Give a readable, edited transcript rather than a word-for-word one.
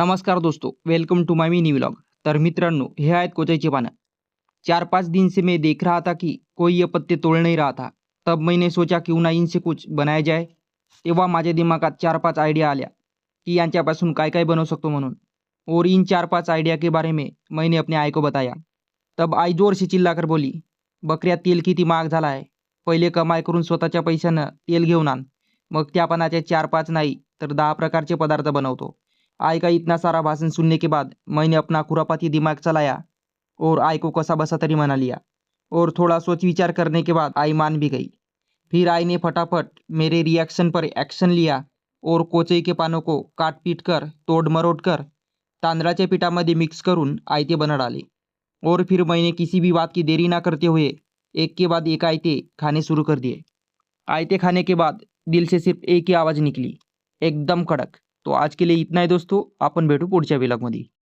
नमस्कार दोस्तों, welcome to my mini vlog. तर मित्रांनो, हे आहेत कोचईचे पानं। 4-5 दिन से मैं देख रहा था कि कोई ये पत्ते तोड़ नहीं रहा था। तब मैंने सोचा क्यों ना इनसे कुछ बनाया जाए। तेव्हा माझ्या दिमागात 4-5 आयडिया आल्या की यांच्यापासून काय काय बनवू शकतो म्हणून। और इन 4-5 आइडिया के बारे में मैंने अपने आई को बताया। तब आई जोर से चिल्लाकर बोली, "बकऱ्या, तेल किती महाग झाला आहे. पहिले कमाई करून स्वतःच्या पैशानं तेल घेऊन आण. मग त्या पानाचे 4-5 नाही तर 10 प्रकारचे पदार्थ बनवतो." आई का इतना सारा भाषण सुनने के बाद मैंने अपना खुरापाती दिमाग चलाया और आई को कसा बसा तरी मना लिया। और थोड़ा सोच विचार करने के बाद आई मान भी गई। फिर आई ने फटाफट मेरे रिएक्शन पर एक्शन लिया और कोचई के पानों को काट पीट कर तोड़ मरोड़ कर तांदळाच्या पिठामध्ये मिक्स करून आयते बना डाले। और फिर मैंने किसी भी बात की देरी ना करते हुए एक के बाद एक आयते खाने शुरू कर दिए। आयते खाने के बाद दिल से सिर्फ एक ही आवाज़ निकली, एकदम कडक। तो आज के लिए इतना ही दोस्तों, आपण भेटू पुढच्या व्लॉगमध्ये।